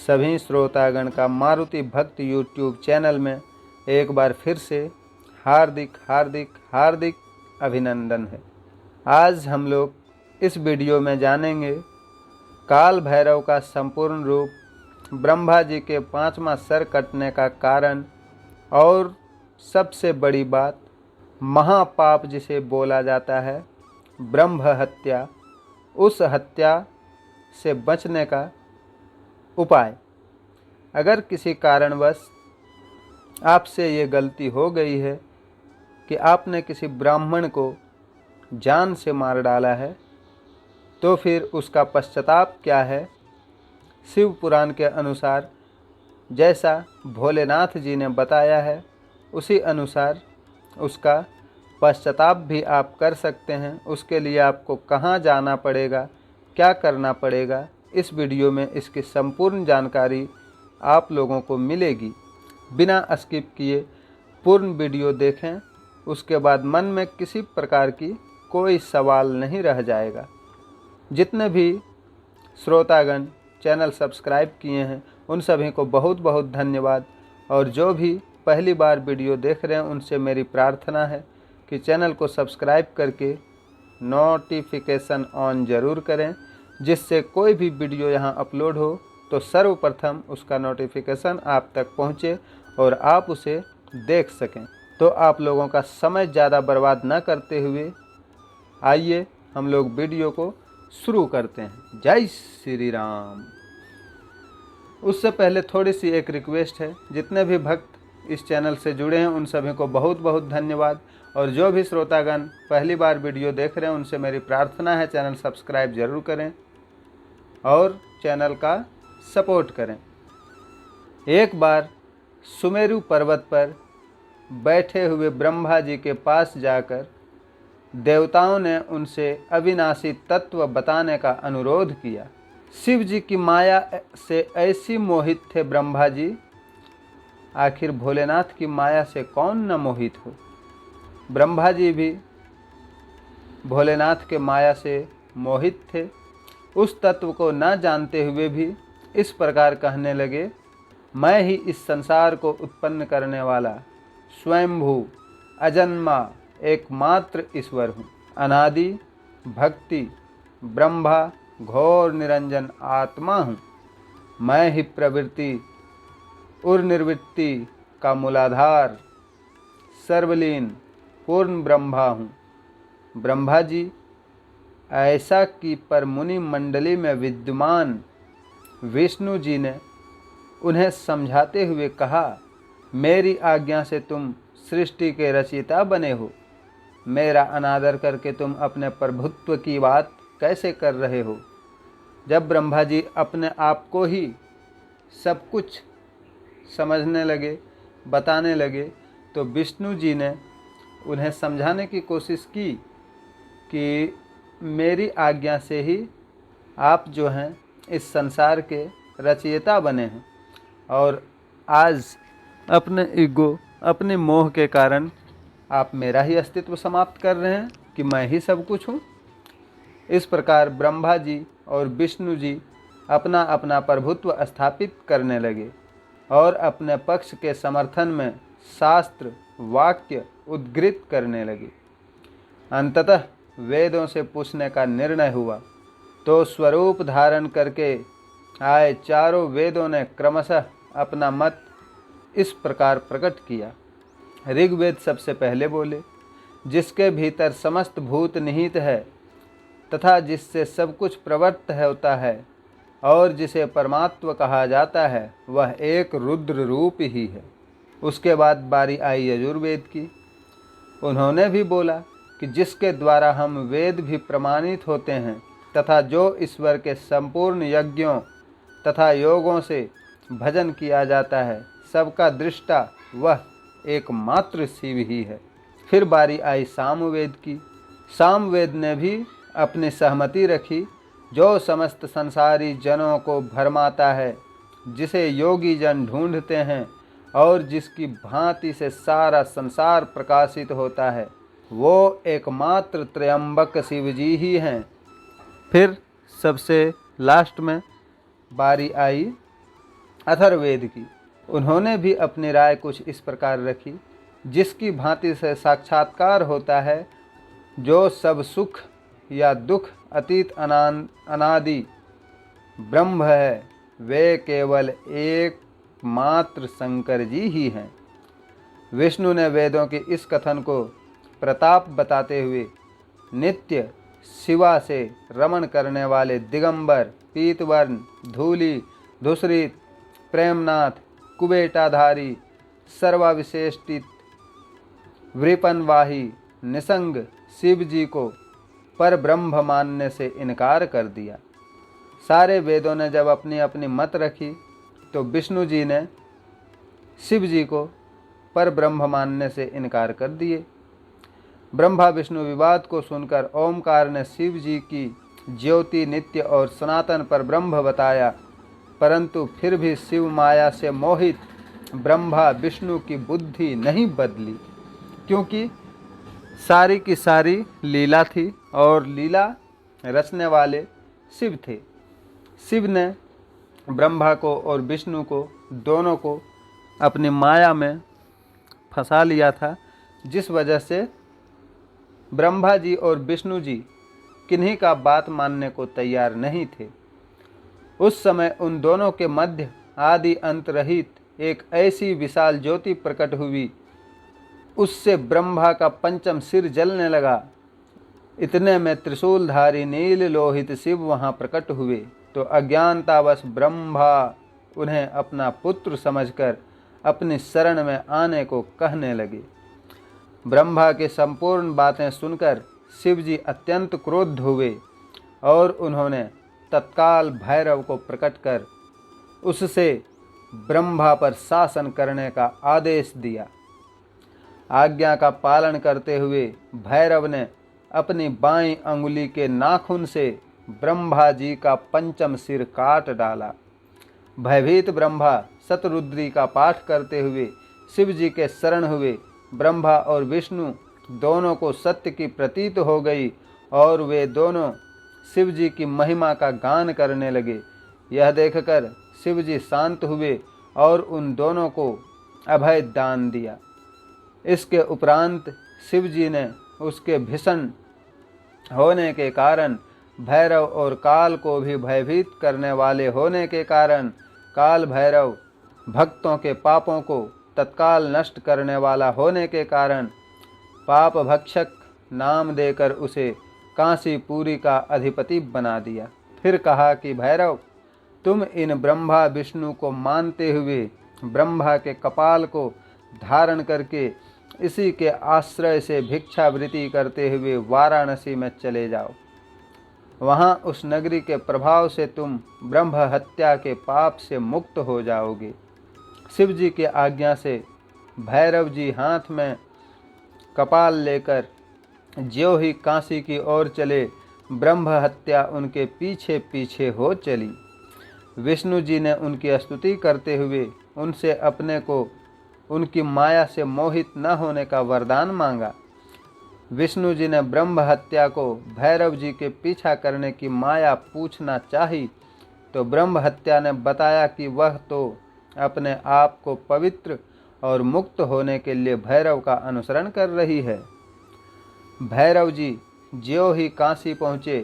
सभी श्रोतागण का मारुति भक्त यूट्यूब चैनल में एक बार फिर से हार्दिक हार्दिक हार्दिक अभिनंदन है। आज हम लोग इस वीडियो में जानेंगे काल भैरव का संपूर्ण रूप, ब्रह्मा जी के 5वां सर कटने का कारण और सबसे बड़ी बात, महापाप जिसे बोला जाता है ब्रह्म हत्या, उस हत्या से बचने का उपाय। अगर किसी कारणवश आपसे ये गलती हो गई है कि आपने किसी ब्राह्मण को जान से मार डाला है, तो फिर उसका पश्चाताप क्या है। शिव पुराण के अनुसार जैसा भोलेनाथ जी ने बताया है, उसी अनुसार उसका पश्चाताप भी आप कर सकते हैं। उसके लिए आपको कहाँ जाना पड़ेगा, क्या करना पड़ेगा, इस वीडियो में इसकी संपूर्ण जानकारी आप लोगों को मिलेगी। बिना स्किप किए पूर्ण वीडियो देखें, उसके बाद मन में किसी प्रकार की कोई सवाल नहीं रह जाएगा। जितने भी श्रोतागण चैनल सब्सक्राइब किए हैं उन सभी को बहुत बहुत धन्यवाद, और जो भी पहली बार वीडियो देख रहे हैं उनसे मेरी प्रार्थना है कि चैनल को सब्सक्राइब करके नोटिफिकेशन ऑन ज़रूर करें, जिससे कोई भी वीडियो यहाँ अपलोड हो तो सर्वप्रथम उसका नोटिफिकेशन आप तक पहुँचे और आप उसे देख सकें। तो आप लोगों का समय ज़्यादा बर्बाद न करते हुए आइए हम लोग वीडियो को शुरू करते हैं। जय श्री राम। उससे पहले थोड़ी सी एक रिक्वेस्ट है, जितने भी भक्त इस चैनल से जुड़े हैं उन सभी को बहुत बहुत धन्यवाद, और जो भी श्रोतागण पहली बार वीडियो देख रहे हैं उनसे मेरी प्रार्थना है चैनल सब्सक्राइब ज़रूर करें और चैनल का सपोर्ट करें। एक बार सुमेरु पर्वत पर बैठे हुए ब्रह्मा जी के पास जाकर देवताओं ने उनसे अविनाशी तत्व बताने का अनुरोध किया। शिव जी की माया से ऐसी मोहित थे ब्रह्मा जी, आखिर भोलेनाथ की माया से कौन न मोहित हो। ब्रह्मा जी भी भोलेनाथ के माया से मोहित थे। उस तत्व को न जानते हुए भी इस प्रकार कहने लगे, मैं ही इस संसार को उत्पन्न करने वाला स्वयंभू अजन्मा एकमात्र ईश्वर हूँ। अनादि भक्ति ब्रह्मा घोर निरंजन आत्मा हूँ। मैं ही प्रवृत्ति और निर्वृत्ति का मूलाधार सर्वलीन पूर्ण ब्रह्मा हूँ। ब्रह्मा जी ऐसा कि पर मुनि मंडली में विद्यमान विष्णु जी ने उन्हें समझाते हुए कहा, मेरी आज्ञा से तुम सृष्टि के रचयिता बने हो, मेरा अनादर करके तुम अपने प्रभुत्व की बात कैसे कर रहे हो। जब ब्रह्मा जी अपने आप को ही सब कुछ समझने लगे, बताने लगे, तो विष्णु जी ने उन्हें समझाने की कोशिश की कि मेरी आज्ञा से ही आप जो हैं इस संसार के रचयिता बने हैं, और आज अपने ईगो, अपने मोह के कारण आप मेरा ही अस्तित्व समाप्त कर रहे हैं कि मैं ही सब कुछ हूँ। इस प्रकार ब्रह्मा जी और विष्णु जी अपना अपना प्रभुत्व स्थापित करने लगे और अपने पक्ष के समर्थन में शास्त्र वाक्य उद्धृत करने लगे। अंततः वेदों से पूछने का निर्णय हुआ, तो स्वरूप धारण करके आए चारों वेदों ने क्रमशः अपना मत इस प्रकार प्रकट किया। ऋग्वेद सबसे पहले बोले, जिसके भीतर समस्त भूत निहित है तथा जिससे सब कुछ प्रवृत्त होता है और जिसे परमात्मा कहा जाता है, वह एक रुद्र रूप ही है। उसके बाद बारी आई यजुर्वेद की। उन्होंने भी बोला कि जिसके द्वारा हम वेद भी प्रमाणित होते हैं तथा जो ईश्वर के संपूर्ण यज्ञों तथा योगों से भजन किया जाता है, सबका दृष्टा वह एकमात्र शिव ही है। फिर बारी आई सामवेद की। सामवेद ने भी अपनी सहमति रखी, जो समस्त संसारी जनों को भरमाता है, जिसे योगी जन ढूंढते हैं और जिसकी भांति से सारा संसार प्रकाशित होता है, वो एकमात्र त्रयंबक शिव जी ही हैं। फिर सबसे लास्ट में बारी आई अथर्ववेद की। उन्होंने भी अपनी राय कुछ इस प्रकार रखी, जिसकी भांति से साक्षात्कार होता है जो सब सुख या दुख अतीत अनादि ब्रह्म है, वे केवल एकमात्र शंकर जी ही हैं। विष्णु ने वेदों के इस कथन को प्रताप बताते हुए नित्य शिवा से रमण करने वाले दिगंबर, पीतवर्ण, धूली, धूसरित, प्रेमनाथ, कुबेटाधारी, सर्वाविशेषित, वृपनवाही, निसंग शिव जी को पर ब्रह्म मानने से इनकार कर दिया। सारे वेदों ने जब अपनी अपनी मत रखी तो विष्णु जी ने शिव जी को पर ब्रह्म मानने से इनकार कर दिए। ब्रह्मा विष्णु विवाद को सुनकर ओमकार ने शिव जी की ज्योति, नित्य और सनातन पर ब्रह्म बताया, परंतु फिर भी शिव माया से मोहित ब्रह्मा विष्णु की बुद्धि नहीं बदली, क्योंकि सारी की सारी लीला थी और लीला रचने वाले शिव थे। शिव ने ब्रह्मा को और विष्णु को दोनों को अपनी माया में फंसा लिया था, जिस वजह से ब्रह्मा जी और विष्णु जी किन्हीं का बात मानने को तैयार नहीं थे। उस समय उन दोनों के मध्य आदि अंत रहित एक ऐसी विशाल ज्योति प्रकट हुई, उससे ब्रह्मा का पंचम सिर जलने लगा। इतने में त्रिशूलधारी नील लोहित शिव वहाँ प्रकट हुए तो अज्ञानतावश ब्रह्मा उन्हें अपना पुत्र समझकर अपनी शरण में आने को कहने लगे। ब्रह्मा के संपूर्ण बातें सुनकर शिव जी अत्यंत क्रोध हुए और उन्होंने तत्काल भैरव को प्रकट कर उससे ब्रह्मा पर शासन करने का आदेश दिया। आज्ञा का पालन करते हुए भैरव ने अपनी बाईं अंगुली के नाखून से ब्रह्मा जी का पंचम सिर काट डाला। भयभीत ब्रह्मा शतरुद्री का पाठ करते हुए शिव जी के शरण हुए। ब्रह्मा और विष्णु दोनों को सत्य की प्रतीत हो गई और वे दोनों शिव जी की महिमा का गान करने लगे। यह देखकर शिव जी शांत हुए और उन दोनों को अभय दान दिया। इसके उपरांत शिव जी ने उसके भीषण होने के कारण भैरव और काल को भी भयभीत करने वाले होने के कारण काल भैरव भक्तों के पापों को तत्काल नष्ट करने वाला होने के कारण पाप भक्षक नाम देकर उसे काशीपुरी का अधिपति बना दिया। फिर कहा कि भैरव, तुम इन ब्रह्मा विष्णु को मानते हुए ब्रह्मा के कपाल को धारण करके इसी के आश्रय से भिक्षावृत्ति करते हुए वाराणसी में चले जाओ। वहाँ उस नगरी के प्रभाव से तुम ब्रह्म हत्या के पाप से मुक्त हो जाओगे। शिव जी की आज्ञा से भैरव जी हाथ में कपाल लेकर ज्यों ही काशी की ओर चले, ब्रह्म हत्या उनके पीछे पीछे हो चली। विष्णु जी ने उनकी स्तुति करते हुए उनसे अपने को उनकी माया से मोहित न होने का वरदान मांगा। विष्णु जी ने ब्रह्म हत्या को भैरव जी के पीछा करने की माया पूछना चाही तो ब्रह्म हत्या ने बताया कि वह तो अपने आप को पवित्र और मुक्त होने के लिए भैरव का अनुसरण कर रही है। भैरव जी ज्यों ही काशी पहुँचे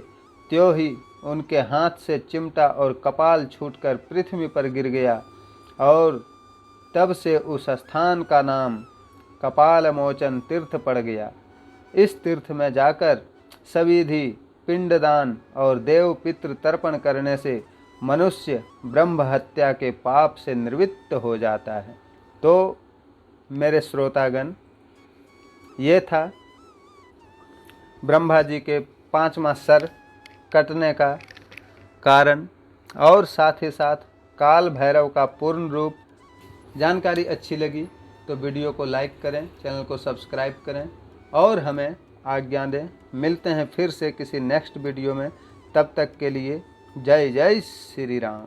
त्यों ही उनके हाथ से चिमटा और कपाल छूटकर पृथ्वी पर गिर गया और तब से उस स्थान का नाम कपालमोचन तीर्थ पड़ गया। इस तीर्थ में जाकर सविधि पिंडदान और देव पितृ तर्पण करने से मनुष्य ब्रह्म हत्या के पाप से निवृत्त हो जाता है। तो मेरे श्रोतागण, ये था ब्रह्मा जी के 5वां सर कटने का कारण और साथ ही साथ काल भैरव का पूर्ण रूप। जानकारी अच्छी लगी तो वीडियो को लाइक करें, चैनल को सब्सक्राइब करें और हमें आज्ञा दें। मिलते हैं फिर से किसी नेक्स्ट वीडियो में। तब तक के लिए जय जय श्री राम।